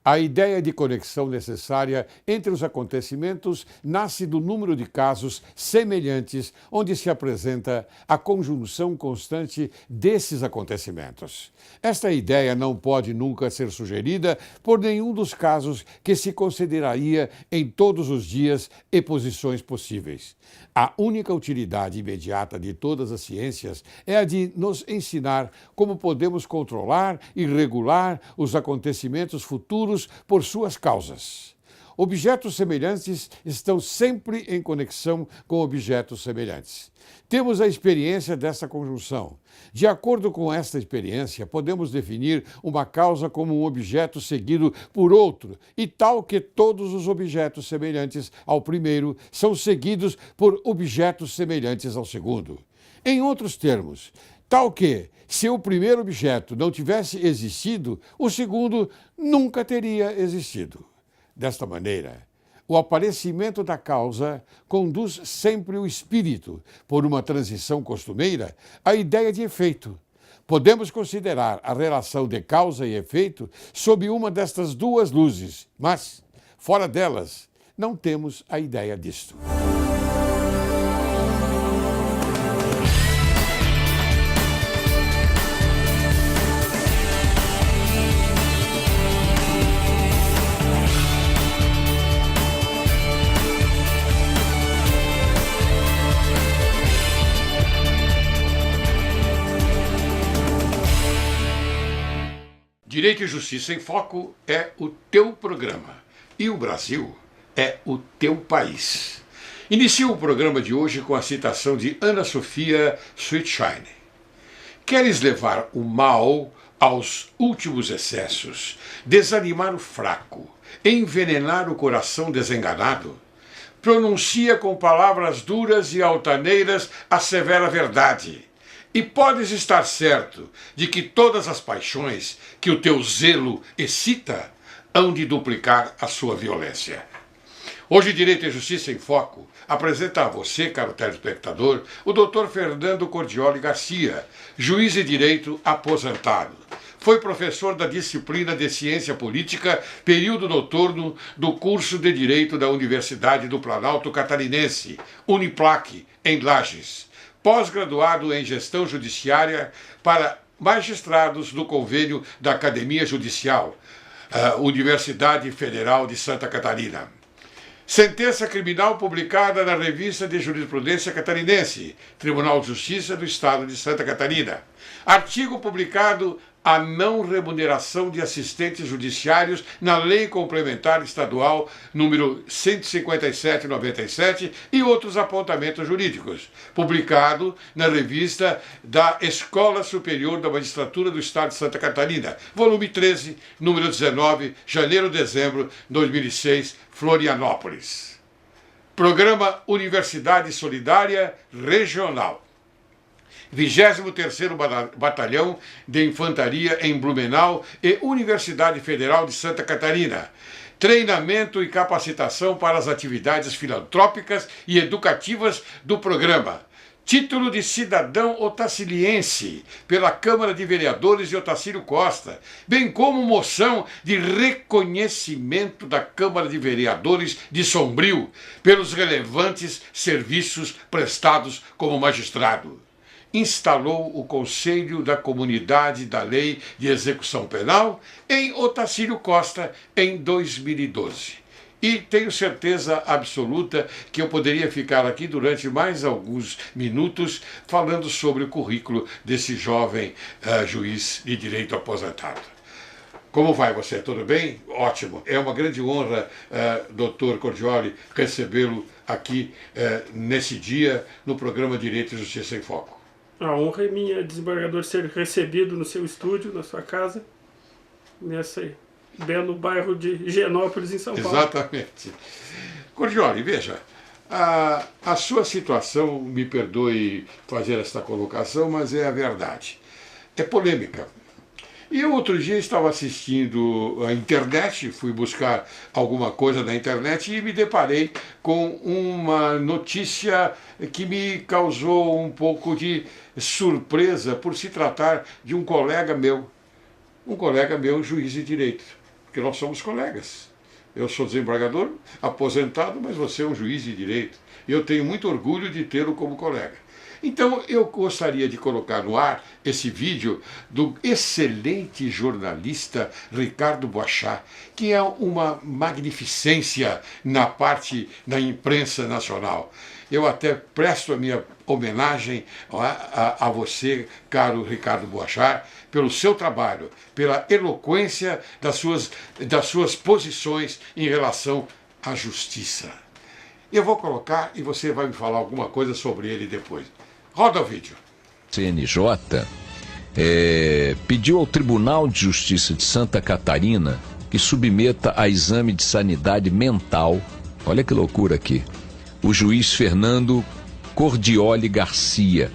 A ideia de conexão necessária entre os acontecimentos nasce do número de casos semelhantes onde se apresenta a conjunção constante desses acontecimentos. Esta ideia não pode nunca ser sugerida por nenhum dos casos que se consideraria em todos os dias e posições possíveis. A única utilidade imediata de todas as ciências é a de nos ensinar como podemos controlar e regular os acontecimentos futuros por suas causas. Objetos semelhantes estão sempre em conexão com objetos semelhantes. Temos a experiência dessa conjunção. De acordo com esta experiência, podemos definir uma causa como um objeto seguido por outro, e tal que todos os objetos semelhantes ao primeiro são seguidos por objetos semelhantes ao segundo. Em outros termos, tal que, se o primeiro objeto não tivesse existido, o segundo nunca teria existido. Desta maneira, o aparecimento da causa conduz sempre o espírito, por uma transição costumeira, à ideia de efeito. Podemos considerar a relação de causa e efeito sob uma destas duas luzes, mas, fora delas, não temos a ideia disto. Direito e Justiça em Foco é o teu programa e o Brasil é o teu país. Inicio o programa de hoje com a citação de Ana Sofia Sweetshine. Queres levar o mal aos últimos excessos, desanimar o fraco, envenenar o coração desenganado? Pronuncia com palavras duras e altaneiras a severa verdade. E podes estar certo de que todas as paixões que o teu zelo excita hão de duplicar a sua violência. Hoje, Direito e Justiça em Foco apresenta a você, caro telespectador, o Dr. Fernando Cordioli Garcia, juiz de direito aposentado. Foi professor da disciplina de Ciência Política, período noturno do curso de Direito da Universidade do Planalto Catarinense, Uniplac, em Lages. Pós-graduado em Gestão Judiciária para magistrados do convênio da Academia Judicial, Universidade Federal de Santa Catarina. Sentença criminal publicada na Revista de Jurisprudência Catarinense, Tribunal de Justiça do Estado de Santa Catarina. Artigo publicado a não remuneração de assistentes judiciários na Lei Complementar Estadual número 157/97 e outros apontamentos jurídicos, publicado na revista da Escola Superior da Magistratura do Estado de Santa Catarina, volume 13, número 19, janeiro-dezembro 2006, Florianópolis. Programa Universidade Solidária Regional. 23º Batalhão de Infantaria em Blumenau e Universidade Federal de Santa Catarina. Treinamento e capacitação para as atividades filantrópicas e educativas do programa. Título de cidadão otaciliense pela Câmara de Vereadores de Otacílio Costa, bem como moção de reconhecimento da Câmara de Vereadores de Sombrio pelos relevantes serviços prestados como magistrado. Instalou o Conselho da Comunidade da Lei de Execução Penal em Otacílio Costa em 2012. E tenho certeza absoluta que eu poderia ficar aqui durante mais alguns minutos falando sobre o currículo desse jovem juiz de direito aposentado. Como vai você? Tudo bem? Ótimo. É uma grande honra, Dr. Cordioli, recebê-lo aqui nesse dia no programa Direito e Justiça em Foco. A honra é minha, desembargador, ser recebido no seu estúdio, na sua casa, nesse belo bairro de Higienópolis, em São Paulo. Exatamente. Cordioli, veja, a sua situação, me perdoe fazer esta colocação, mas é a verdade. É polêmica. E eu outro dia estava assistindo a internet, fui buscar alguma coisa na internet e me deparei com uma notícia que me causou um pouco de surpresa por se tratar de um colega meu juiz de direito. porque nós somos colegas. Eu sou desembargador, aposentado, mas você é um juiz de direito. E eu tenho muito orgulho de tê-lo como colega. Então eu gostaria de colocar no ar esse vídeo do excelente jornalista Ricardo Boechat, que é uma magnificência na imprensa nacional. Eu até presto a minha homenagem a você, caro Ricardo Boechat, pelo seu trabalho, pela eloquência das suas posições em relação à justiça. Eu vou colocar e você vai me falar alguma coisa sobre ele depois. Roda o vídeo. CNJ pediu ao Tribunal de Justiça de Santa Catarina que submeta a exame de sanidade mental, olha que loucura aqui, o juiz Fernando Cordioli Garcia.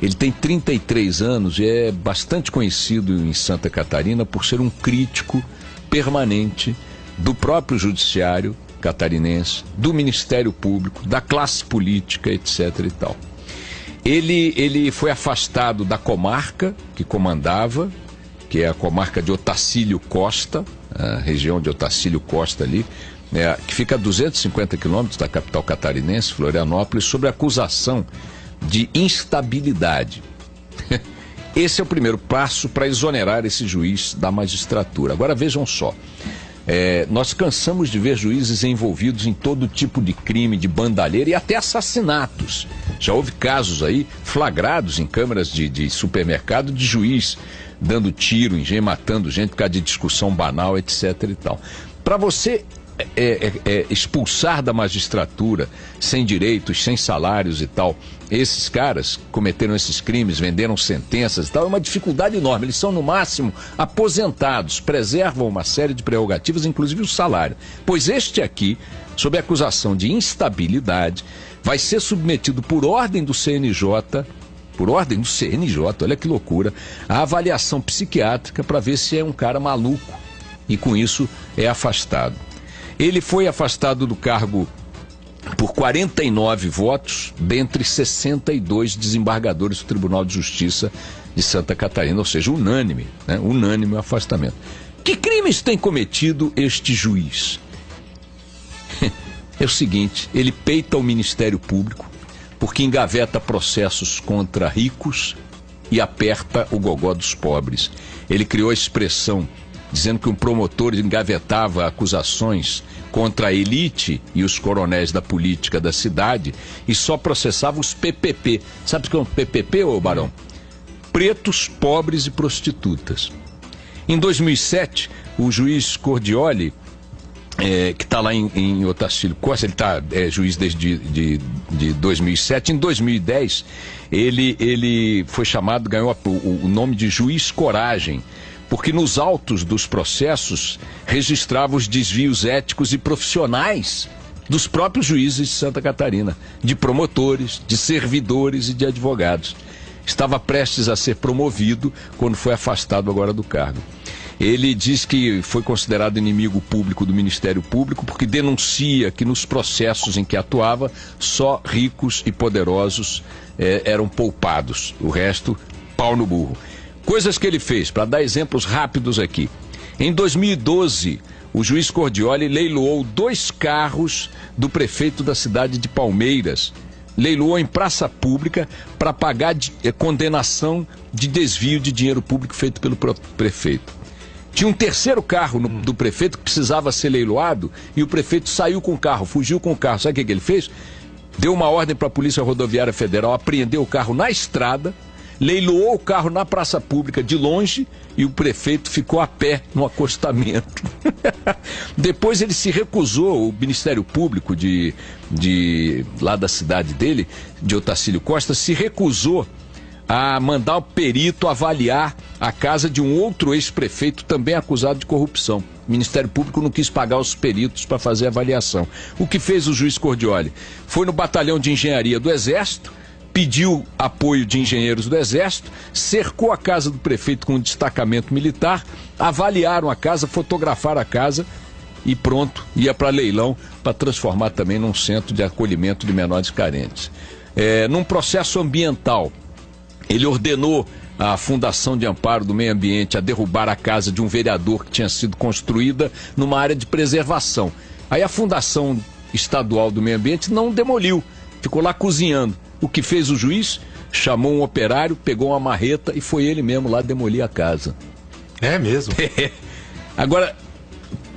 Ele tem 33 anos e é bastante conhecido em Santa Catarina por ser um crítico permanente do próprio judiciário catarinense, do Ministério Público, da classe política, etc. e tal. Ele foi afastado da comarca que comandava, que é a comarca de Otacílio Costa, a região de Otacílio Costa ali, que fica a 250 quilômetros da capital catarinense, Florianópolis, sobre acusação de instabilidade. Esse é o primeiro passo para exonerar esse juiz da magistratura. Agora vejam só, nós cansamos de ver juízes envolvidos em todo tipo de crime, de bandalheira e até assassinatos. Já houve casos aí flagrados em câmeras de supermercado de juiz dando tiro, matando gente por causa de discussão banal, etc. e tal. Para você expulsar da magistratura, sem direitos, sem salários e tal, esses caras cometeram esses crimes, venderam sentenças e tal, é uma dificuldade enorme. Eles são no máximo aposentados, preservam uma série de prerrogativas, inclusive o salário. Pois este aqui, sob acusação de instabilidade, vai ser submetido por ordem do CNJ, olha que loucura, a avaliação psiquiátrica para ver se é um cara maluco e com isso é afastado. Ele foi afastado do cargo por 49 votos, dentre 62 desembargadores do Tribunal de Justiça de Santa Catarina, ou seja, unânime, né? Unânime o afastamento. Que crimes tem cometido este juiz? É o seguinte, ele peita o Ministério Público porque engaveta processos contra ricos e aperta o gogó dos pobres. Ele criou a expressão dizendo que um promotor engavetava acusações contra a elite e os coronéis da política da cidade e só processava os PPP. Sabe o que é um PPP, ô Barão? Pretos, pobres e prostitutas. Em 2007, o juiz Cordioli, que está lá em Otacílio Costa, ele está juiz desde de 2007. Em 2010, ele foi chamado, ganhou o nome de juiz Coragem, porque nos autos dos processos registrava os desvios éticos e profissionais dos próprios juízes de Santa Catarina, de promotores, de servidores e de advogados. Estava prestes a ser promovido quando foi afastado agora do cargo. Ele diz que foi considerado inimigo público do Ministério Público porque denuncia que nos processos em que atuava só ricos e poderosos eram poupados, o resto pau no burro. Coisas que ele fez, para dar exemplos rápidos aqui. Em 2012, o juiz Cordioli leiloou 2 carros do prefeito da cidade de Palmeiras. Leiloou em praça pública para pagar condenação de desvio de dinheiro público feito pelo prefeito. Tinha um terceiro carro do prefeito que precisava ser leiloado e o prefeito saiu com o carro, fugiu com o carro. Sabe o que ele fez? Deu uma ordem para a Polícia Rodoviária Federal apreender o carro na estrada, leiloou o carro na praça pública de longe e o prefeito ficou a pé no acostamento. Depois ele se recusou, o Ministério Público lá da cidade dele, de Otacílio Costa, se recusou a mandar o perito avaliar a casa de um outro ex-prefeito também acusado de corrupção. O Ministério Público não quis pagar os peritos para fazer a avaliação. O que fez o juiz Cordioli? Foi no batalhão de engenharia do Exército, pediu apoio de engenheiros do Exército, cercou a casa do prefeito com um destacamento militar, avaliaram a casa, fotografaram a casa e pronto, ia para leilão para transformar também num centro de acolhimento de menores carentes. Num processo ambiental, ele ordenou a Fundação de Amparo do Meio Ambiente a derrubar a casa de um vereador que tinha sido construída numa área de preservação. Aí a Fundação Estadual do Meio Ambiente não demoliu, ficou lá cozinhando. O que fez o juiz? Chamou um operário, pegou uma marreta e foi ele mesmo lá demolir a casa. É mesmo? Agora,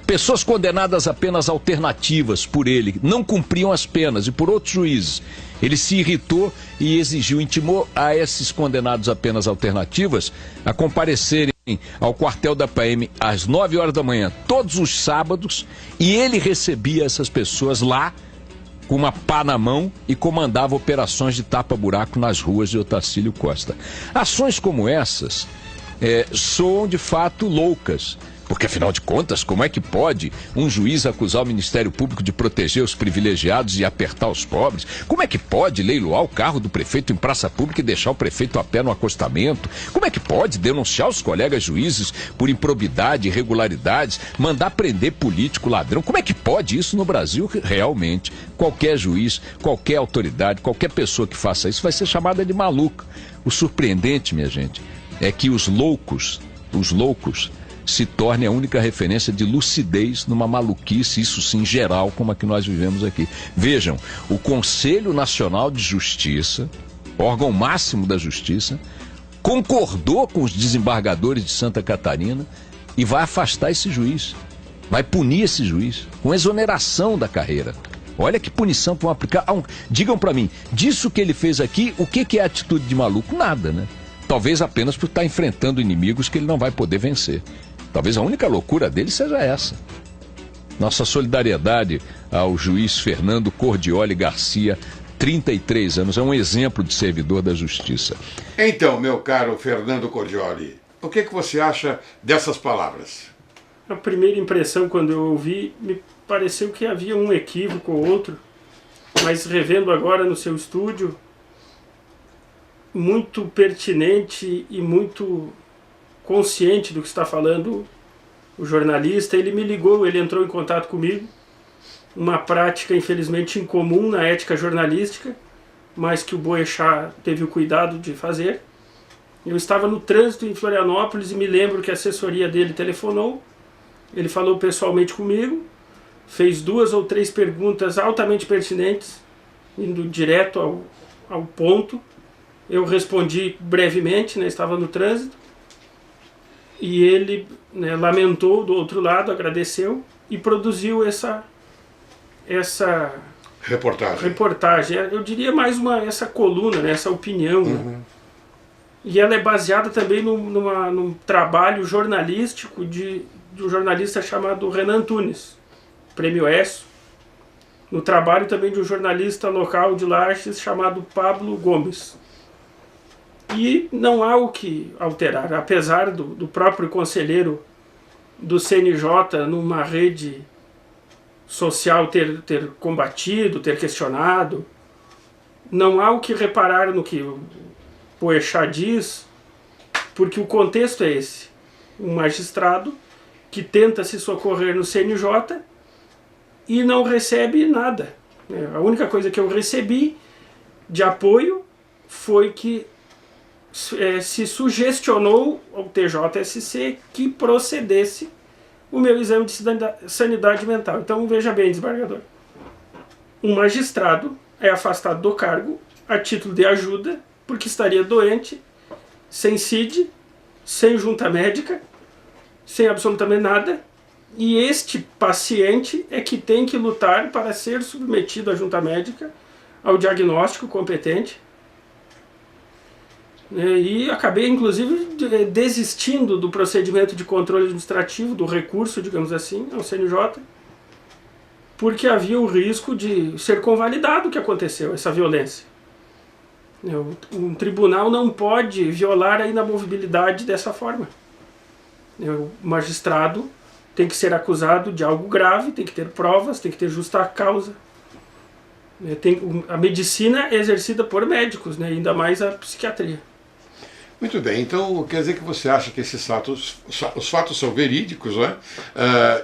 pessoas condenadas a penas alternativas por ele não cumpriam as penas e por outros juízes. Ele se irritou e intimou a esses condenados a penas alternativas a comparecerem ao quartel da PM às 9 horas da manhã, todos os sábados, e ele recebia essas pessoas lá com uma pá na mão e comandava operações de tapa-buraco nas ruas de Otacílio Costa. Ações como essas soam de fato loucas, porque afinal de contas, como é que pode um juiz acusar o Ministério Público de proteger os privilegiados e apertar os pobres? Como é que pode leiloar o carro do prefeito em praça pública e deixar o prefeito a pé no acostamento? Como é que pode denunciar os colegas juízes por improbidade, irregularidades, mandar prender político ladrão? Como é que pode isso no Brasil? Realmente, qualquer juiz, qualquer autoridade, qualquer pessoa que faça isso vai ser chamada de maluca. O surpreendente, minha gente, é que os loucos se torne a única referência de lucidez numa maluquice, isso sim, geral, como a que nós vivemos aqui. Vejam, o Conselho Nacional de Justiça, órgão máximo da justiça, concordou com os desembargadores de Santa Catarina e vai afastar esse juiz, vai punir esse juiz, com exoneração da carreira. Olha que punição que vão aplicar. Digam para mim, disso que ele fez aqui, o que é atitude de maluco? Nada, né? Talvez apenas por estar enfrentando inimigos que ele não vai poder vencer. Talvez a única loucura dele seja essa. Nossa solidariedade ao juiz Fernando Cordioli Garcia, 33 anos, é um exemplo de servidor da justiça. Então, meu caro Fernando Cordioli, o que você acha dessas palavras? A primeira impressão, quando eu ouvi, me pareceu que havia um equívoco ou outro, mas revendo agora no seu estúdio, muito pertinente e muito consciente do que está falando o jornalista. Ele me ligou, ele entrou em contato comigo, uma prática infelizmente incomum na ética jornalística, mas que o Boechat teve o cuidado de fazer. Eu estava no trânsito em Florianópolis e me lembro que a assessoria dele telefonou, ele falou pessoalmente comigo, fez 2 ou 3 perguntas altamente pertinentes, indo direto ao ponto. Eu respondi brevemente, né, estava no trânsito, e ele, né, lamentou do outro lado, agradeceu e produziu essa reportagem. Eu diria mais essa coluna, né, essa opinião. Uhum. Né? E ela é baseada também num trabalho jornalístico de um jornalista chamado Renan Antunes, Prêmio ESSO, no trabalho também de um jornalista local de Lages chamado Pablo Gomes. E não há o que alterar, apesar do próprio conselheiro do CNJ numa rede social ter combatido, ter questionado, não há o que reparar no que o Boechat diz, porque o contexto é esse. Um magistrado que tenta se socorrer no CNJ e não recebe nada. A única coisa que eu recebi de apoio foi que se sugestionou ao TJSC que procedesse o meu exame de sanidade mental. Então veja bem, desembargador, um magistrado é afastado do cargo a título de ajuda porque estaria doente, sem CID, sem junta médica, sem absolutamente nada, e este paciente é que tem que lutar para ser submetido à junta médica, ao diagnóstico competente. E acabei, inclusive, desistindo do procedimento de controle administrativo, do recurso, digamos assim, ao CNJ, porque havia o risco de ser convalidado o que aconteceu, essa violência. Um tribunal não pode violar a inamovibilidade dessa forma. O magistrado tem que ser acusado de algo grave, tem que ter provas, tem que ter justa causa. A medicina é exercida por médicos, né? Ainda mais a psiquiatria. Muito bem, então quer dizer que você acha que esses fatos, os fatos são verídicos, né?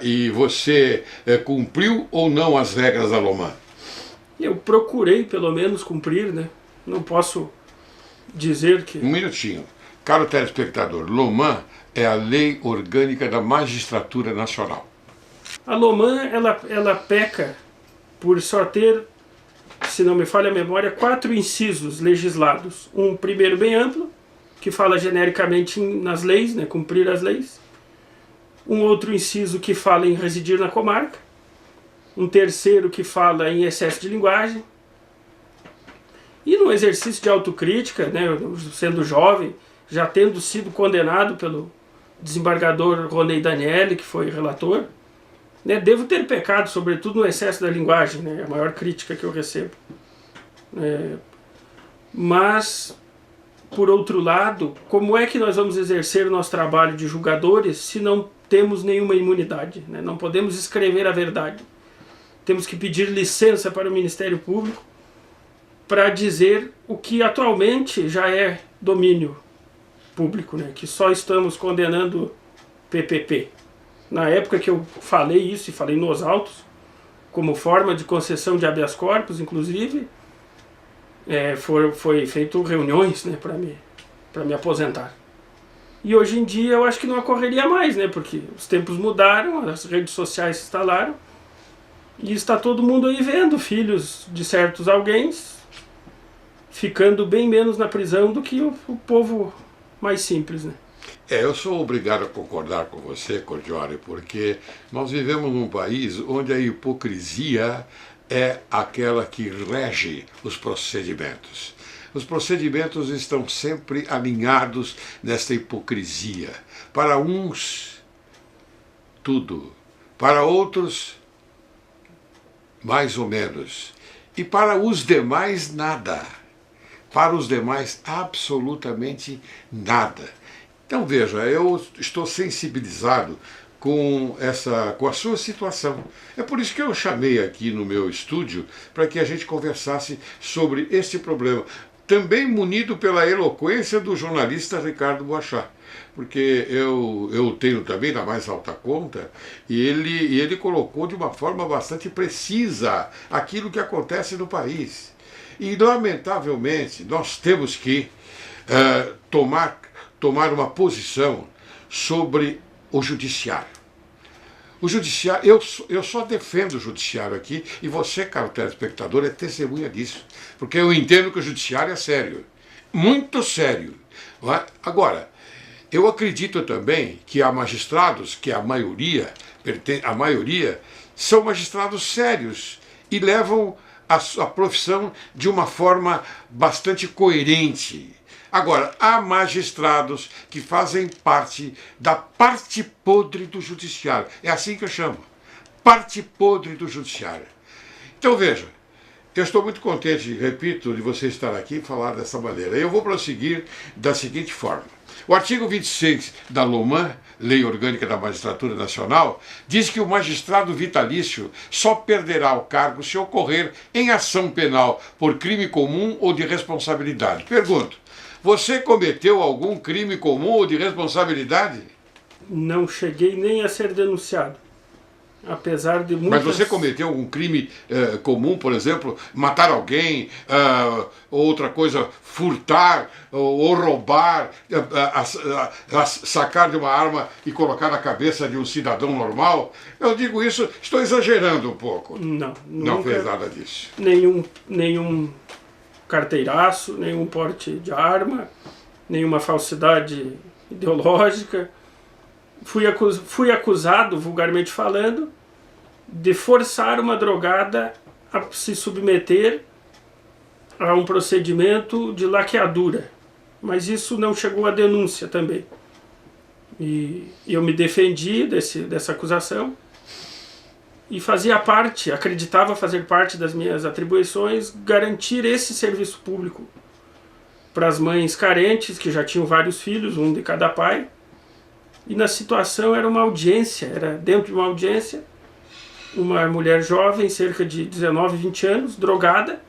E você cumpriu ou não as regras da LOMAN? Eu procurei pelo menos cumprir, né? Não posso dizer que... Um minutinho. Caro telespectador, LOMAN é a Lei Orgânica da Magistratura Nacional. A LOMAN, ela peca por só ter, se não me falha a memória, 4 incisos legislados. Um primeiro bem amplo, que fala genericamente nas leis, né, cumprir as leis. Um outro inciso que fala em residir na comarca. Um terceiro que fala em excesso de linguagem. E no exercício de autocrítica, né, sendo jovem, já tendo sido condenado pelo desembargador Ronei Daniele, que foi relator, né, devo ter pecado, sobretudo no excesso da linguagem, né, a maior crítica que eu recebo. Mas, por outro lado, como é que nós vamos exercer o nosso trabalho de julgadores se não temos nenhuma imunidade, né? Não podemos escrever a verdade. Temos que pedir licença para o Ministério Público para dizer o que atualmente já é domínio público, né? Que só estamos condenando PPP. Na época que eu falei isso, e falei nos autos, como forma de concessão de habeas corpus, inclusive, foi feito reuniões, né, para me aposentar. E hoje em dia eu acho que não ocorreria mais, né, porque os tempos mudaram, as redes sociais se instalaram, e está todo mundo aí vendo filhos de certos alguém ficando bem menos na prisão do que o povo mais simples, né? Eu sou obrigado a concordar com você, Cordiori, porque nós vivemos num país onde a hipocrisia é aquela que rege os procedimentos. Os procedimentos estão sempre alinhados nesta hipocrisia. Para uns, tudo. Para outros, mais ou menos. E para os demais, nada. Para os demais, absolutamente nada. Então veja, eu estou sensibilizado com a sua situação. É por isso que eu chamei aqui no meu estúdio para que a gente conversasse sobre este problema. Também munido pela eloquência do jornalista Ricardo Boechat, porque eu tenho também na mais alta conta, e ele colocou de uma forma bastante precisa aquilo que acontece no país. E, lamentavelmente, nós temos que tomar uma posição sobre o judiciário. O judiciário, eu só defendo o judiciário aqui, e você, caro telespectador, é testemunha disso, porque eu entendo que o judiciário é sério, muito sério. Não é? Agora, eu acredito também que há magistrados, que a maioria são magistrados sérios e levam a profissão de uma forma bastante coerente. Agora, há magistrados que fazem parte da parte podre do judiciário. É assim que eu chamo. Parte podre do judiciário. Então veja, eu estou muito contente, repito, de você estar aqui e falar dessa maneira. Eu vou prosseguir da seguinte forma. O artigo 26 da LOMAN, Lei Orgânica da Magistratura Nacional, diz que o magistrado vitalício só perderá o cargo se ocorrer em ação penal por crime comum ou de responsabilidade. Pergunto, você cometeu algum crime comum ou de responsabilidade? Não cheguei nem a ser denunciado. Apesar de muitas... Mas você cometeu algum crime comum, por exemplo, matar alguém, outra coisa, furtar ou roubar, sacar de uma arma e colocar na cabeça de um cidadão normal? Eu digo isso, estou exagerando um pouco. Não, não fez nada disso. Nenhum carteiraço, nenhum porte de arma, nenhuma falsidade ideológica. Fui acusado, vulgarmente falando, de forçar uma drogada a se submeter a um procedimento de laqueadura. Mas isso não chegou à denúncia também. E eu me defendi dessa acusação e acreditava fazer parte das minhas atribuições, garantir esse serviço público para as mães carentes, que já tinham vários filhos, um de cada pai. E na situação era dentro de uma audiência, uma mulher jovem, cerca de 19, 20 anos, drogada,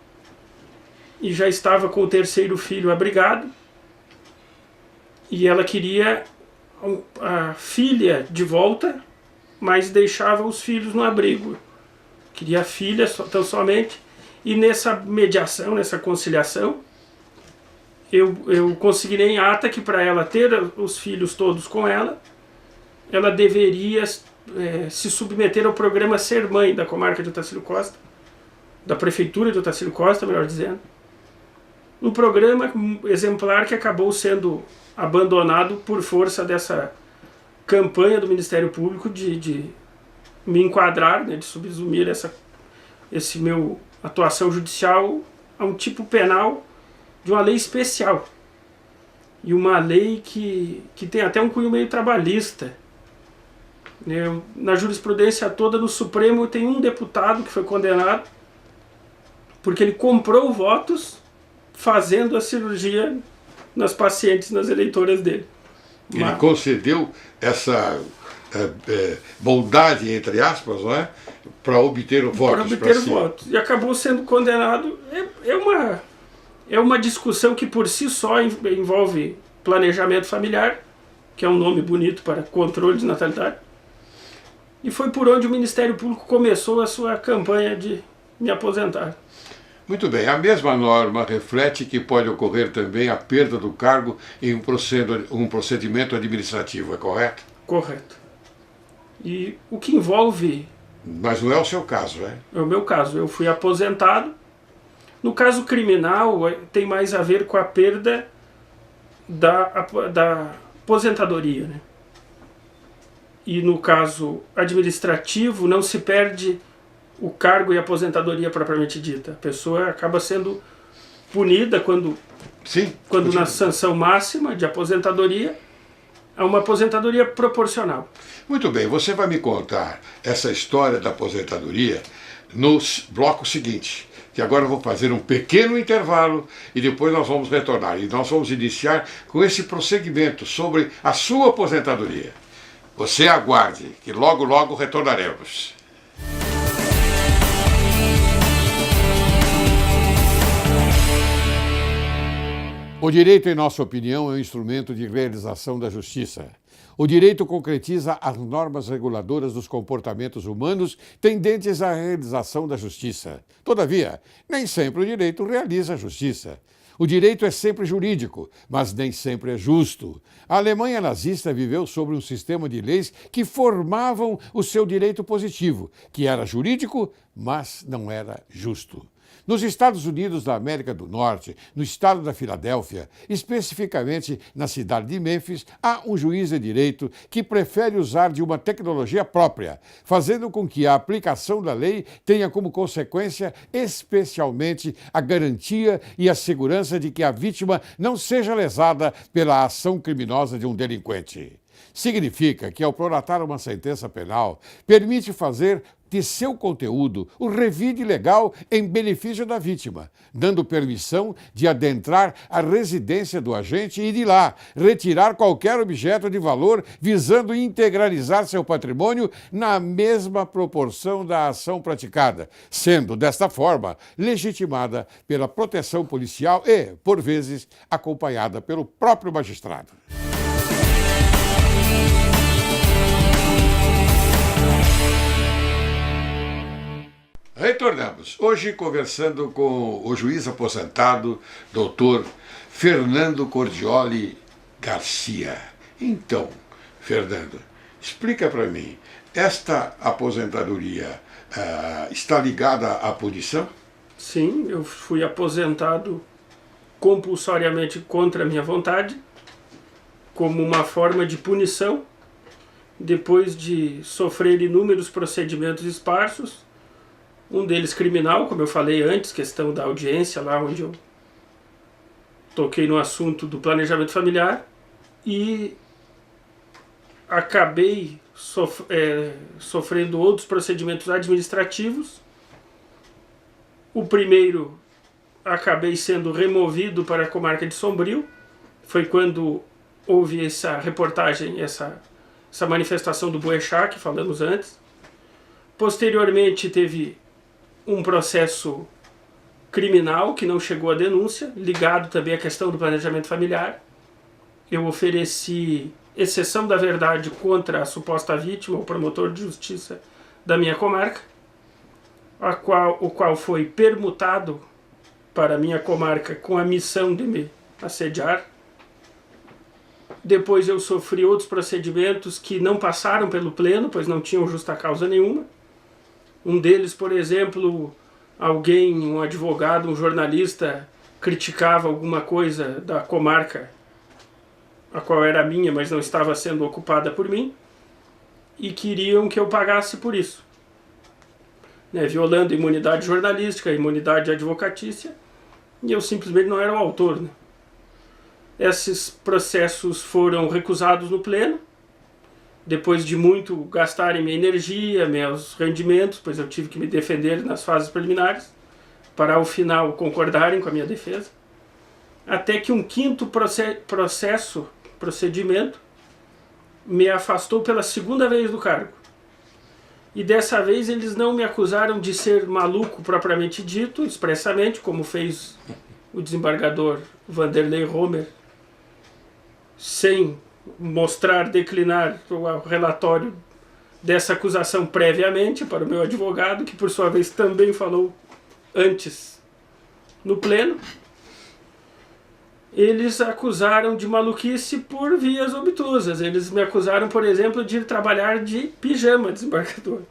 e já estava com o terceiro filho abrigado, e ela queria a filha de volta, mas deixava os filhos no abrigo. Queria a filha tão somente, e nessa mediação, nessa conciliação, eu consignei em ata que para ela ter os filhos todos com ela deveria se submeter ao programa Ser Mãe da comarca de Otacílio Costa, da prefeitura de Otacílio Costa, melhor dizendo. Um programa exemplar que acabou sendo abandonado por força dessa campanha do Ministério Público de me enquadrar, né, de subsumir esse meu atuação judicial a um tipo penal de uma lei especial. E uma lei que tem até um cunho meio trabalhista. Na jurisprudência toda, no Supremo, tem um deputado que foi condenado porque ele comprou votos fazendo a cirurgia nas pacientes, nas eleitoras dele. Ele concedeu essa bondade, entre aspas, não é? Para obter votos. Para obter votos. E acabou sendo condenado. É uma discussão que por si só envolve planejamento familiar, que é um nome bonito para controle de natalidade. E foi por onde o Ministério Público começou a sua campanha de me aposentar. Muito bem, a mesma norma reflete que pode ocorrer também a perda do cargo em um procedimento administrativo, é correto? Correto. E o que envolve... Mas não é o seu caso, é? É o meu caso, eu fui aposentado. No caso criminal, tem mais a ver com a perda da aposentadoria, né? E no caso administrativo, não se perde o cargo e a aposentadoria propriamente dita. A pessoa acaba sendo punida quando na sanção máxima de aposentadoria, é uma aposentadoria proporcional. Muito bem, você vai me contar essa história da aposentadoria no bloco seguinte, que agora eu vou fazer um pequeno intervalo e depois nós vamos retornar. E nós vamos iniciar com esse prosseguimento sobre a sua aposentadoria. Você aguarde, que logo, logo retornaremos. O direito, em nossa opinião, é um instrumento de realização da justiça. O direito concretiza as normas reguladoras dos comportamentos humanos tendentes à realização da justiça. Todavia, nem sempre o direito realiza a justiça. O direito é sempre jurídico, mas nem sempre é justo. A Alemanha nazista viveu sobre um sistema de leis que formavam o seu direito positivo, que era jurídico, mas não era justo. Nos Estados Unidos da América do Norte, no estado da Filadélfia, especificamente na cidade de Mênfis, há um juiz de direito que prefere usar de uma tecnologia própria, fazendo com que a aplicação da lei tenha como consequência especialmente a garantia e a segurança de que a vítima não seja lesada pela ação criminosa de um delinquente. Significa que, ao prolatar uma sentença penal, permite fazer de seu conteúdo o revide legal em benefício da vítima, dando permissão de adentrar a residência do agente e de lá retirar qualquer objeto de valor visando integralizar seu patrimônio na mesma proporção da ação praticada, sendo desta forma legitimada pela proteção policial e, por vezes, acompanhada pelo próprio magistrado. Retornamos. Hoje conversando com o juiz aposentado, doutor Fernando Cordioli Garcia. Então, Fernando, explica para mim, esta aposentadoria está ligada à punição? Sim, eu fui aposentado compulsoriamente contra a minha vontade, como uma forma de punição, depois de sofrer inúmeros procedimentos esparsos, um deles criminal, como eu falei antes, questão da audiência, lá onde eu toquei no assunto do planejamento familiar, e acabei sofrendo outros procedimentos administrativos. O primeiro, acabei sendo removido para a comarca de Sombrio, foi quando houve essa reportagem, essa manifestação do Boechat, que falamos antes. Posteriormente teve um processo criminal que não chegou à denúncia, ligado também à questão do planejamento familiar. Eu ofereci exceção da verdade contra a suposta vítima, o promotor de justiça da minha comarca, o qual foi permutado para a minha comarca com a missão de me assediar. Depois eu sofri outros procedimentos que não passaram pelo pleno, pois não tinham justa causa nenhuma. Um deles, por exemplo, alguém, um advogado, um jornalista, criticava alguma coisa da comarca, a qual era minha, mas não estava sendo ocupada por mim, e queriam que eu pagasse por isso, né, violando a imunidade jornalística, a imunidade advocatícia, e eu simplesmente não era o autor, né. Esses processos foram recusados no pleno, depois de muito gastarem minha energia, meus rendimentos, pois eu tive que me defender nas fases preliminares, para ao final concordarem com a minha defesa, até que um quinto procedimento me afastou pela segunda vez do cargo. E dessa vez eles não me acusaram de ser maluco propriamente dito, expressamente, como fez o desembargador Vanderlei Romer, sem mostrar, declinar o relatório dessa acusação previamente para o meu advogado, que por sua vez também falou antes no pleno. Eles acusaram de maluquice por vias obtusas. Eles me acusaram, por exemplo, de trabalhar de pijama, desembargador.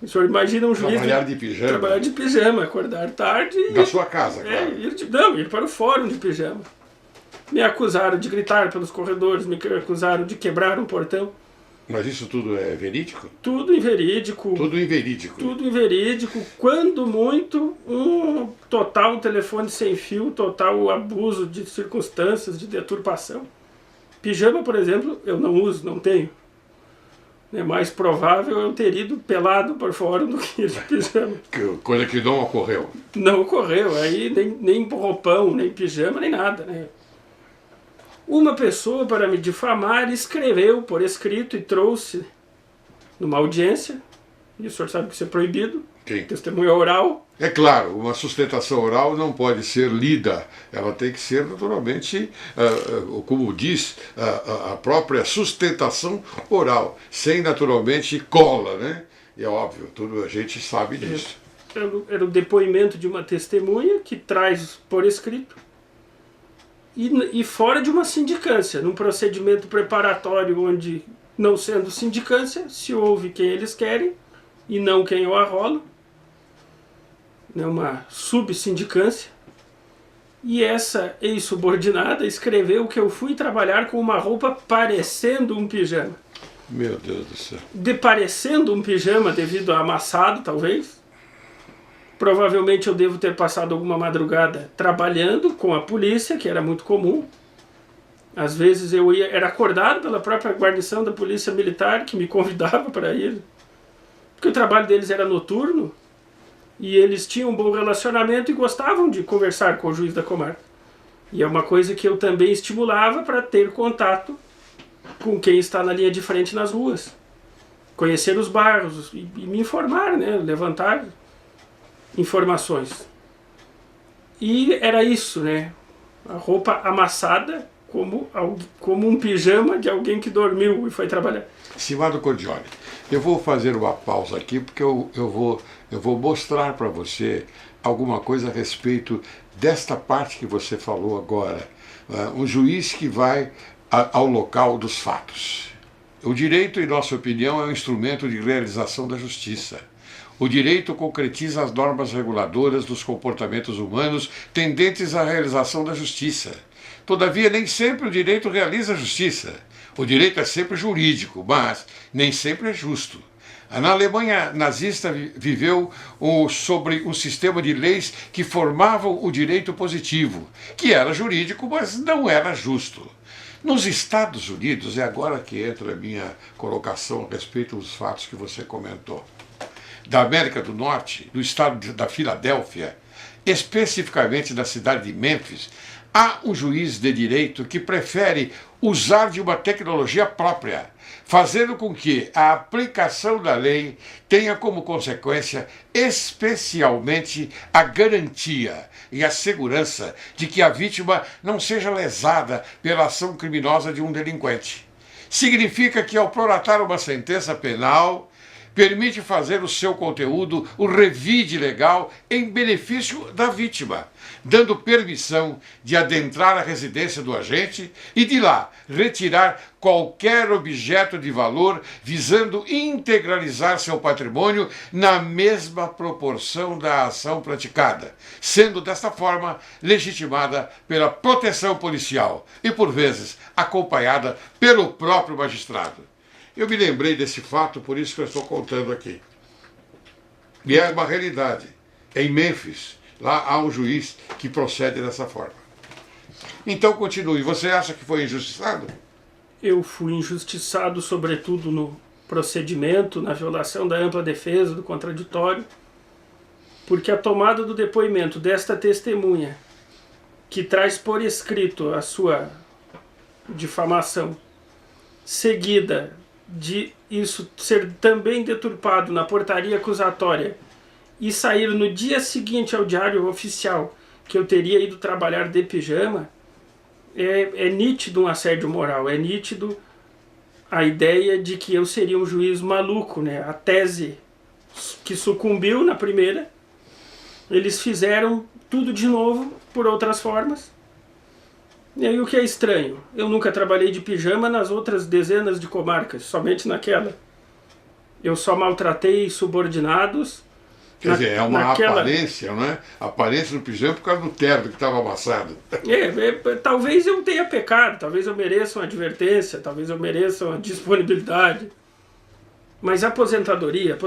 O senhor imagina um juiz... Trabalhar de pijama? Trabalhar de pijama, acordar tarde... Da sua casa, claro. Ir para o fórum de pijama. Me acusaram de gritar pelos corredores, me acusaram de quebrar um portão. Mas isso tudo é verídico? Tudo inverídico. Tudo inverídico. Tudo inverídico. Quando muito, um total telefone sem fio, total abuso de circunstâncias, de deturpação. Pijama, por exemplo, eu não uso, não tenho. É mais provável eu ter ido pelado por fora do que de pijama. Coisa que não ocorreu. Não ocorreu. Aí nem roupão, nem pijama, nem nada, né? Uma pessoa, para me difamar, escreveu por escrito e trouxe numa audiência, e o senhor sabe que isso é proibido, Sim. Testemunha oral. É claro, uma sustentação oral não pode ser lida, ela tem que ser naturalmente, como diz a própria sustentação oral, sem naturalmente cola, né? E é óbvio, tudo a gente sabe disso. Era o depoimento de uma testemunha que traz por escrito, e fora de uma sindicância, num procedimento preparatório onde, não sendo sindicância, se ouve quem eles querem e não quem eu arrolo, né, uma subsindicância, e essa ex-subordinada escreveu que eu fui trabalhar com uma roupa parecendo um pijama. Meu Deus do céu. Parecendo um pijama devido a amassado, talvez. Provavelmente eu devo ter passado alguma madrugada trabalhando com a polícia, que era muito comum. Às vezes eu era acordado pela própria guarnição da polícia militar, que me convidava para ir. Porque o trabalho deles era noturno, e eles tinham um bom relacionamento e gostavam de conversar com o juiz da comarca. E é uma coisa que eu também estimulava para ter contato com quem está na linha de frente nas ruas. Conhecer os bairros e me informar, né? Levantar informações. E era isso, né? A roupa amassada como um pijama de alguém que dormiu e foi trabalhar. Estimado Cordioli, eu vou fazer uma pausa aqui porque eu vou mostrar para você alguma coisa a respeito desta parte que você falou agora. Um juiz que vai ao local dos fatos. O direito, em nossa opinião, é um instrumento de realização da justiça. O direito concretiza as normas reguladoras dos comportamentos humanos tendentes à realização da justiça. Todavia, nem sempre o direito realiza a justiça. O direito é sempre jurídico, mas nem sempre é justo. Na Alemanha nazista viveu sobre um sistema de leis que formavam o direito positivo, que era jurídico, mas não era justo. Nos Estados Unidos, é agora que entra a minha colocação a respeito dos fatos que você comentou, da América do Norte, do estado da Filadélfia, especificamente da cidade de Memphis, há um juiz de direito que prefere usar de uma tecnologia própria, fazendo com que a aplicação da lei tenha como consequência especialmente a garantia e a segurança de que a vítima não seja lesada pela ação criminosa de um delinquente. Significa que, ao prolatar uma sentença penal, permite fazer o seu conteúdo o revide legal em benefício da vítima, dando permissão de adentrar a residência do agente e de lá retirar qualquer objeto de valor, visando integralizar seu patrimônio na mesma proporção da ação praticada, sendo desta forma legitimada pela proteção policial e, por vezes, acompanhada pelo próprio magistrado. Eu me lembrei desse fato, por isso que eu estou contando aqui. E é uma realidade. Em Mênfis, lá há um juiz que procede dessa forma. Então, continue. Você acha que foi injustiçado? Eu fui injustiçado, sobretudo no procedimento, na violação da ampla defesa, do contraditório, porque a tomada do depoimento desta testemunha, que traz por escrito a sua difamação, seguida de isso ser também deturpado na portaria acusatória e sair no dia seguinte ao diário oficial que eu teria ido trabalhar de pijama, é nítido um assédio moral, é nítido a ideia de que eu seria um juiz maluco, né? A tese que sucumbiu na primeira, eles fizeram tudo de novo por outras formas. E aí o que é estranho, eu nunca trabalhei de pijama nas outras dezenas de comarcas, somente naquela. Eu só maltratei subordinados. Quer dizer, é uma aparência, não é? Aparência no pijama por causa do terno que estava amassado. Talvez eu tenha pecado, talvez eu mereça uma advertência, talvez eu mereça uma disponibilidade. Mas a aposentadoria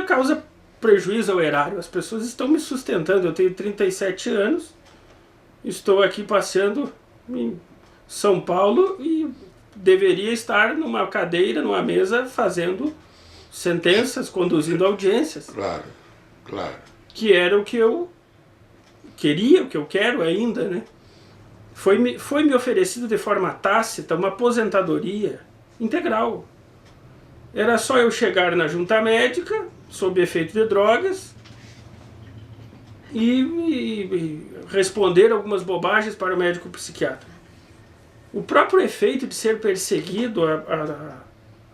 causa prejuízo ao erário. As pessoas estão me sustentando, eu tenho 37 anos, estou aqui passeando em São Paulo e deveria estar numa cadeira, numa mesa, fazendo sentenças, conduzindo audiências. Claro, claro. Que era o que eu queria, o que eu quero ainda, né? Foi me oferecido de forma tácita uma aposentadoria integral. Era só eu chegar na junta médica, sob efeito de drogas, e responder algumas bobagens para o médico psiquiatra. O próprio efeito de ser perseguido,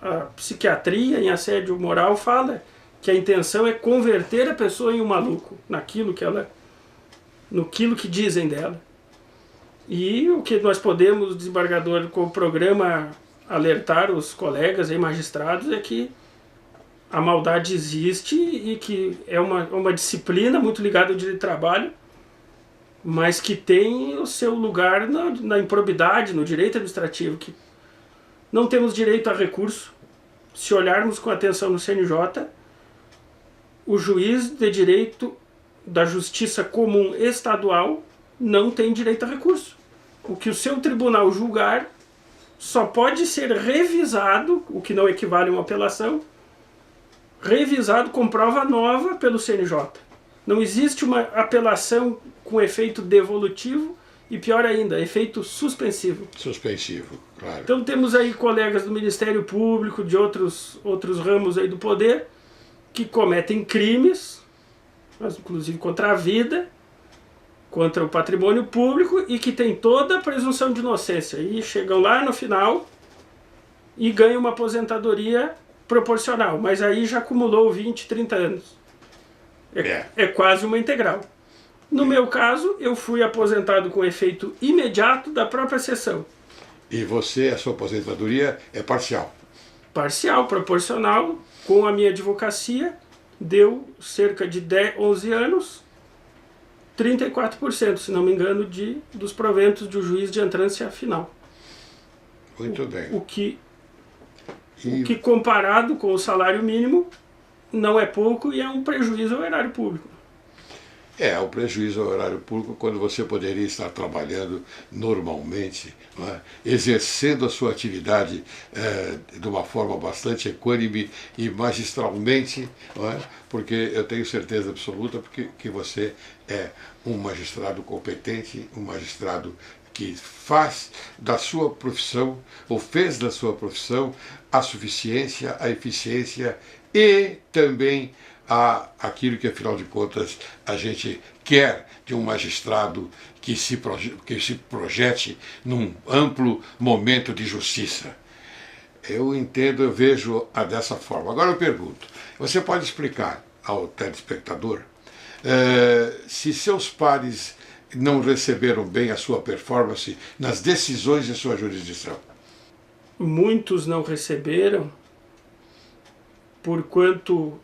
a psiquiatria em assédio moral fala que a intenção é converter a pessoa em um maluco, naquilo que dizem dela. E o que nós podemos, desembargador, com o programa alertar os colegas e magistrados é que a maldade existe e que é uma disciplina muito ligada ao direito de trabalho, mas que tem o seu lugar na improbidade, no direito administrativo, que não temos direito a recurso. Se olharmos com atenção no CNJ, o juiz de direito da justiça comum estadual não tem direito a recurso. O que o seu tribunal julgar só pode ser revisado, o que não equivale a uma apelação, revisado com prova nova pelo CNJ. Não existe uma apelação com efeito devolutivo e, pior ainda, efeito suspensivo. Suspensivo, claro. Então temos aí colegas do Ministério Público, de outros ramos aí do poder, que cometem crimes, inclusive contra a vida, contra o patrimônio público, e que tem toda a presunção de inocência. E chegam lá no final e ganham uma aposentadoria proporcional, mas aí já acumulou 20, 30 anos. É quase uma integral. No meu caso, eu fui aposentado com efeito imediato da própria sessão. E você, a sua aposentadoria é parcial? Parcial, proporcional, com a minha advocacia, deu cerca de 11 anos, 34%, se não me engano, dos proventos do juiz de entrância final. Muito bem. O que comparado com o salário mínimo não é pouco e é um prejuízo ao erário público. É um prejuízo ao erário público quando você poderia estar trabalhando normalmente, não é? Exercendo a sua atividade de uma forma bastante equânime e magistralmente, não é? Porque eu tenho certeza absoluta que você é um magistrado competente, um magistrado que faz da sua profissão, ou fez da sua profissão, a suficiência, a eficiência e também aquilo que, afinal de contas, a gente quer de um magistrado que se projete num amplo momento de justiça. Eu entendo, eu vejo dessa forma. Agora eu pergunto, você pode explicar ao telespectador se seus pares não receberam bem a sua performance nas decisões de sua jurisdição? Muitos não receberam, porquanto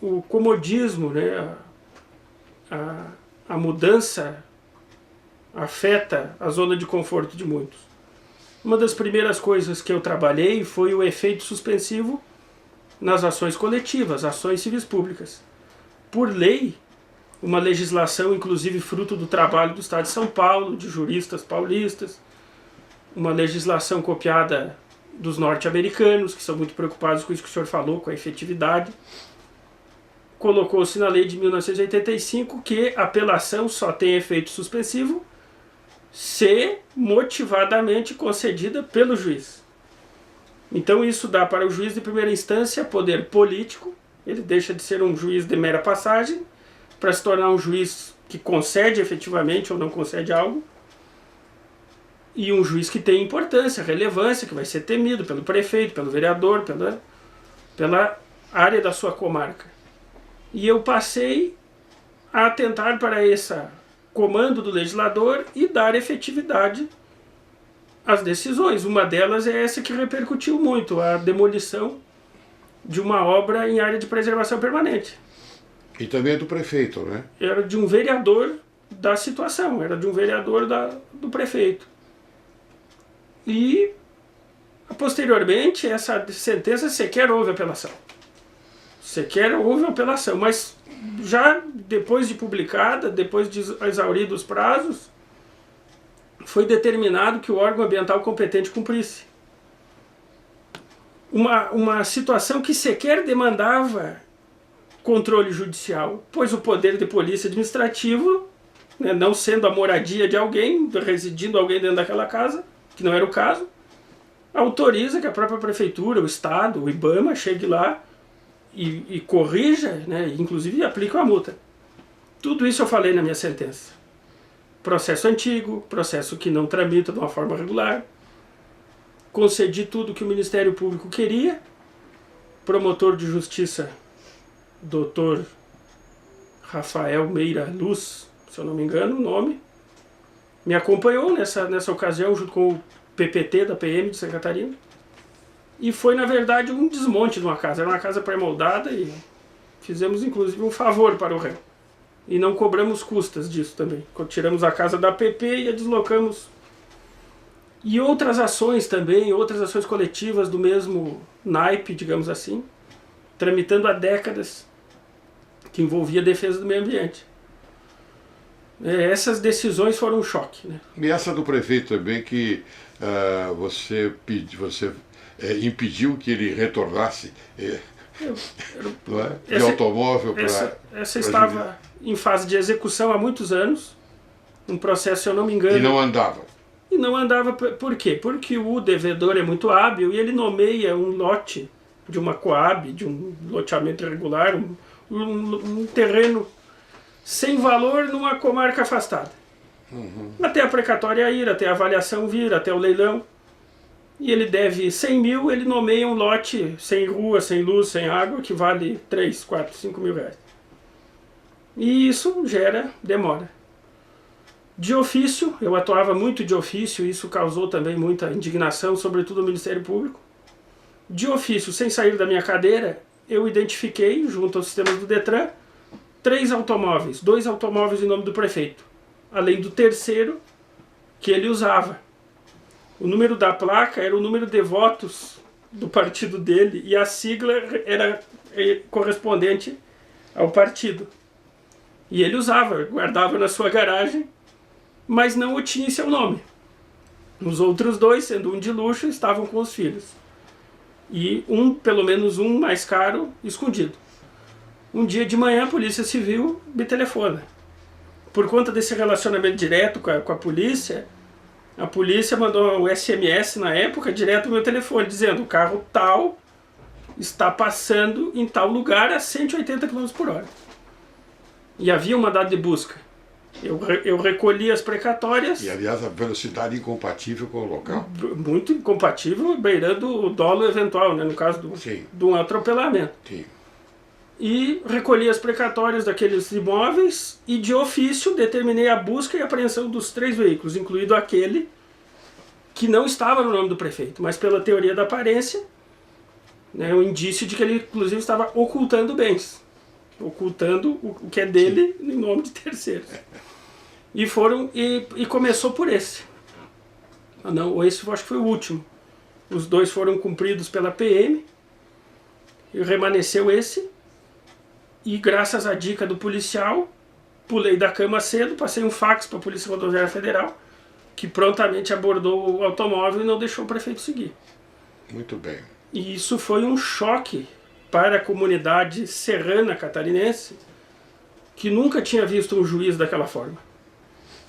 o comodismo, né, a mudança afeta a zona de conforto de muitos. Uma das primeiras coisas que eu trabalhei foi o efeito suspensivo nas ações coletivas, ações civis públicas. Por lei, uma legislação, inclusive fruto do trabalho do Estado de São Paulo, de juristas paulistas, uma legislação copiada dos norte-americanos, que são muito preocupados com isso que o senhor falou, com a efetividade. Colocou-se na lei de 1985 que a apelação só tem efeito suspensivo se motivadamente concedida pelo juiz. Então isso dá para o juiz de primeira instância poder político, ele deixa de ser um juiz de mera passagem, para se tornar um juiz que concede efetivamente ou não concede algo, e um juiz que tem importância, relevância, que vai ser temido pelo prefeito, pelo vereador, pela área da sua comarca. E eu passei a atentar para esse comando do legislador e dar efetividade às decisões. Uma delas é essa que repercutiu muito, a demolição de uma obra em área de preservação permanente. E também do prefeito, né? Era de um vereador da situação, era de um vereador do prefeito. E, posteriormente, essa sentença sequer houve apelação. Sequer houve apelação, mas já depois de publicada, depois de exauridos os prazos, foi determinado que o órgão ambiental competente cumprisse. Uma situação que sequer demandava controle judicial, pois o poder de polícia administrativo, né, não sendo a moradia de alguém, residindo alguém dentro daquela casa, que não era o caso, autoriza que a própria prefeitura, o Estado, o IBAMA, chegue lá e corrija, né, inclusive aplique uma multa. Tudo isso eu falei na minha sentença. Processo antigo, processo que não tramita de uma forma regular, concedi tudo que o Ministério Público queria, promotor de justiça, Dr. Rafael Meira Luz, se eu não me engano o nome, me acompanhou nessa ocasião junto com o PPT da PM de Santa Catarina, e foi na verdade um desmonte de uma casa, era uma casa pré-moldada e fizemos inclusive um favor para o réu. E não cobramos custas disso também. Tiramos a casa da PP e a deslocamos. E outras ações também, outras ações coletivas do mesmo naipe, digamos assim, tramitando há décadas, que envolvia a defesa do meio ambiente. Essas decisões foram um choque, né? E essa do prefeito também, que você impediu que ele retornasse de automóvel para... Essa estava em fase de execução há muitos anos, um processo, se eu não me engano... E não andava? E não andava, por quê? Porque o devedor é muito hábil e ele nomeia um lote de uma Coab, de um loteamento irregular, um terreno sem valor numa comarca afastada. Até a precatória ir, até a avaliação vir, até o leilão. E ele deve 100 mil, ele nomeia um lote sem rua, sem luz, sem água, que vale 3, 4, 5 mil reais. E isso gera demora. De ofício, eu atuava muito de ofício, isso causou também muita indignação, sobretudo no Ministério Público. De ofício, sem sair da minha cadeira, eu identifiquei, junto aos sistemas do Detran, 3 automóveis, 2 automóveis em nome do prefeito, além do terceiro que ele usava. O número da placa era o número de votos do partido dele e a sigla era correspondente ao partido. E ele usava, guardava na sua garagem, mas não o tinha em seu nome. Os outros 2, sendo um de luxo, estavam com os filhos. E pelo menos um mais caro, escondido. Um dia de manhã a Polícia Civil me telefona. Por conta desse relacionamento direto com a polícia, a polícia mandou um SMS na época direto no meu telefone, dizendo: o carro tal está passando em tal lugar a 180 km por hora. E havia um mandado de busca. Eu recolhi as precatórias. E, aliás, a velocidade incompatível com o local. Muito incompatível, beirando o dolo eventual, né, no caso de um atropelamento. Sim. E recolhi as precatórias daqueles imóveis e, de ofício, determinei a busca e apreensão dos 3 veículos, incluído aquele que não estava no nome do prefeito, mas pela teoria da aparência, né, um indício de que ele, inclusive, estava ocultando bens. Ocultando o que é dele em nome de terceiros. E começou por esse. Não, esse eu acho que foi o último. Os 2 foram cumpridos pela PM, e remanesceu esse. E graças à dica do policial, pulei da cama cedo, passei um fax para a Polícia Rodoviária Federal, que prontamente abordou o automóvel e não deixou o prefeito seguir. Muito bem. E isso foi um choque para a comunidade serrana catarinense, que nunca tinha visto um juiz daquela forma.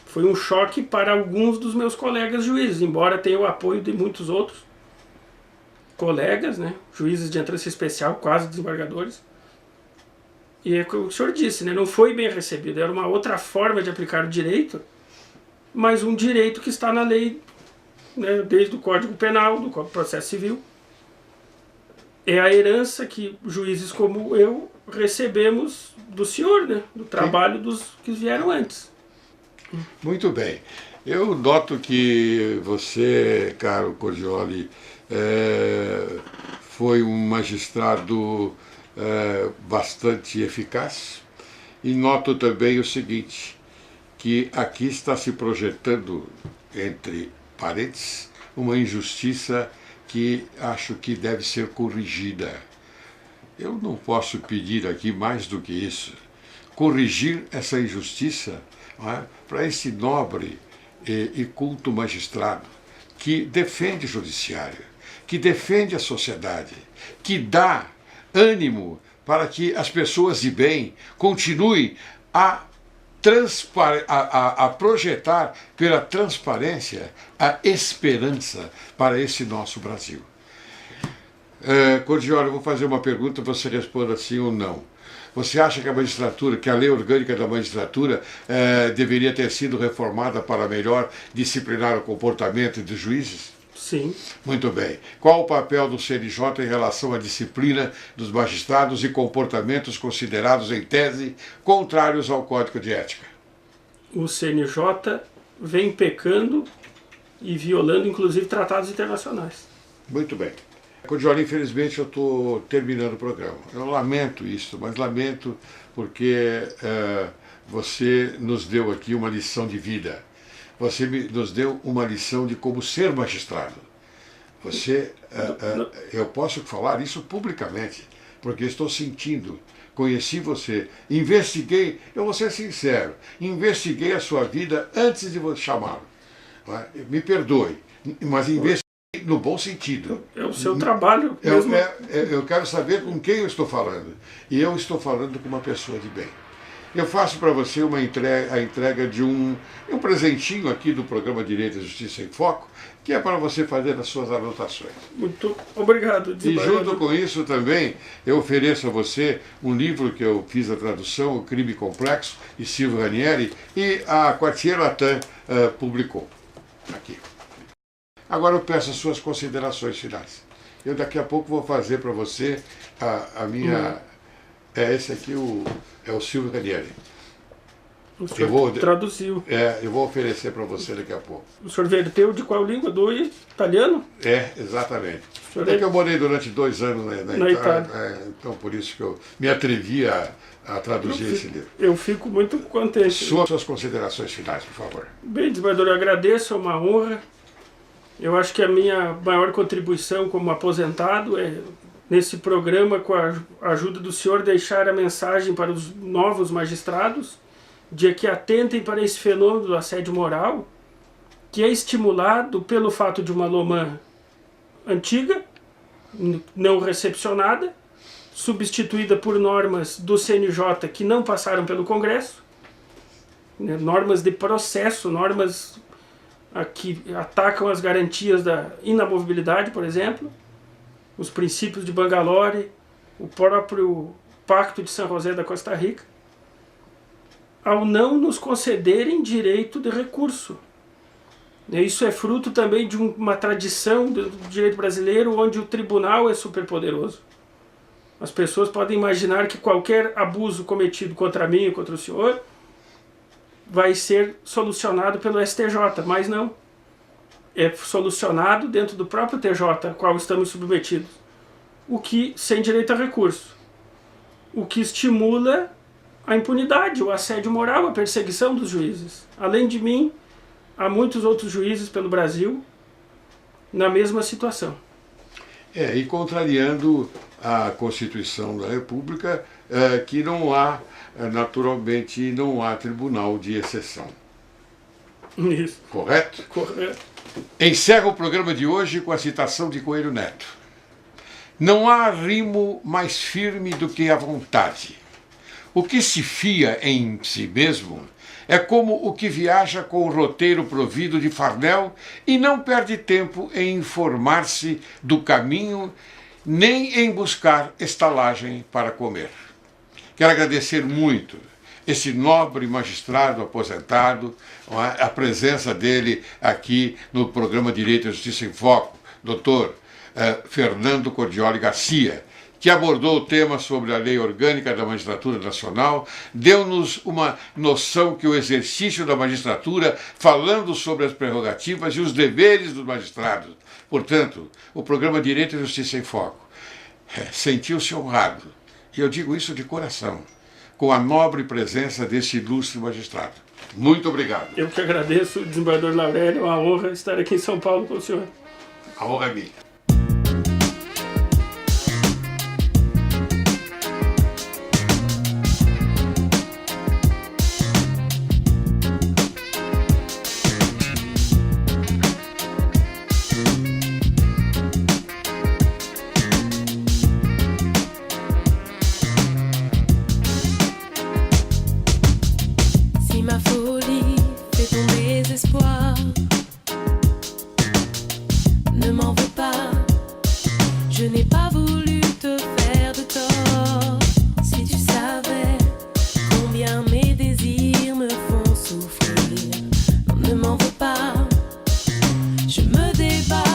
Foi um choque para alguns dos meus colegas juízes, embora tenha o apoio de muitos outros colegas, né, juízes de entrância especial, quase desembargadores. E é o que o senhor disse, né, não foi bem recebido, era uma outra forma de aplicar o direito, mas um direito que está na lei, né, desde o Código Penal, do Código de Processo Civil. É a herança que juízes como eu recebemos do senhor, né, do trabalho dos que vieram antes. Muito bem. Eu noto que você, caro Cordioli, foi um magistrado bastante eficaz, e noto também o seguinte, que aqui está se projetando, entre parênteses, uma injustiça que acho que deve ser corrigida. Eu não posso pedir aqui mais do que isso. Corrigir essa injustiça, para esse nobre e culto magistrado que defende o judiciário, que defende a sociedade, que dá ânimo para que as pessoas de bem continuem a projetar pela transparência a esperança para esse nosso Brasil. Cordioli, eu vou fazer uma pergunta, você responda sim ou não. Você acha que a magistratura, que a lei orgânica da magistratura deveria ter sido reformada para melhor disciplinar o comportamento dos juízes? Sim. Muito bem. Qual o papel do CNJ em relação à disciplina dos magistrados e comportamentos considerados, em tese, contrários ao Código de Ética? O CNJ vem pecando e violando, inclusive, tratados internacionais. Muito bem. Cordioli, infelizmente eu estou terminando o programa. Eu lamento isso, mas lamento porque você nos deu aqui uma lição de vida. Você nos deu uma lição de como ser magistrado. Eu posso falar isso publicamente, porque estou sentindo, conheci você, investiguei, eu vou ser sincero, investiguei a sua vida antes de você chamá-lo. Me perdoe, mas investiguei no bom sentido. É o seu trabalho mesmo. Eu quero saber com quem eu estou falando. E eu estou falando com uma pessoa de bem. Eu faço para você a entrega de um presentinho aqui do programa Direito e Justiça em Foco, que é para você fazer as suas anotações. Muito obrigado. E junto com isso também, eu ofereço a você um livro que eu fiz a tradução, O Crime Complexo, de Silvio Ranieri, e a Quartier Latin publicou. Aqui. Agora eu peço as suas considerações finais. Eu daqui a pouco vou fazer para você a minha... esse aqui é o Silvio Ranieri. O senhor traduziu. Eu vou oferecer para você daqui a pouco. O senhor verteu de qual língua? Do italiano? Exatamente. É que eu morei durante 2 anos na Itália, então por isso que eu me atrevi a traduzir esse livro. Eu fico muito contente. Suas considerações finais, por favor. Bem, desembargador, eu agradeço, é uma honra. Eu acho que a minha maior contribuição como aposentado é, nesse programa, com a ajuda do senhor, deixar a mensagem para os novos magistrados de que atentem para esse fenômeno do assédio moral, que é estimulado pelo fato de uma LOMAN antiga, não recepcionada, substituída por normas do CNJ que não passaram pelo Congresso, né, normas de processo, normas que atacam as garantias da inamovibilidade, por exemplo, os princípios de Bangalore, o próprio Pacto de San José da Costa Rica. ao não nos concederem direito de recurso. Isso é fruto também de uma tradição do direito brasileiro onde o tribunal é superpoderoso. As pessoas podem imaginar que qualquer abuso cometido contra mim ou contra o senhor vai ser solucionado pelo STJ, mas não. É solucionado dentro do próprio TJ, ao qual estamos submetidos, o que sem direito a recurso, o que estimula a impunidade, o assédio moral, a perseguição dos juízes. Além de mim, há muitos outros juízes pelo Brasil na mesma situação. E contrariando a Constituição da República, que não há, naturalmente, não há tribunal de exceção. Isso. Correto? Correto. Encerro o programa de hoje com a citação de Coelho Neto. Não há arrimo mais firme do que a vontade. O que se fia em si mesmo é como o que viaja com o roteiro provido de farnel e não perde tempo em informar-se do caminho nem em buscar estalagem para comer. Quero agradecer muito esse nobre magistrado aposentado, a presença dele aqui no programa Direito e Justiça em Foco, doutor Fernando Cordioli Garcia, que abordou o tema sobre a Lei Orgânica da Magistratura Nacional, deu-nos uma noção que o exercício da magistratura, falando sobre as prerrogativas e os deveres dos magistrados. Portanto, o programa Direito e Justiça em Foco sentiu-se honrado, e eu digo isso de coração, com a nobre presença desse ilustre magistrado. Muito obrigado. Eu que agradeço, desembargador Laurélio, é uma honra estar aqui em São Paulo com o senhor. A honra é minha. Ma folie fait ton désespoir. Ne m'en veux pas, je n'ai pas voulu te faire de tort. Si tu savais combien mes désirs me font souffrir, non, ne m'en veux pas, je me débat.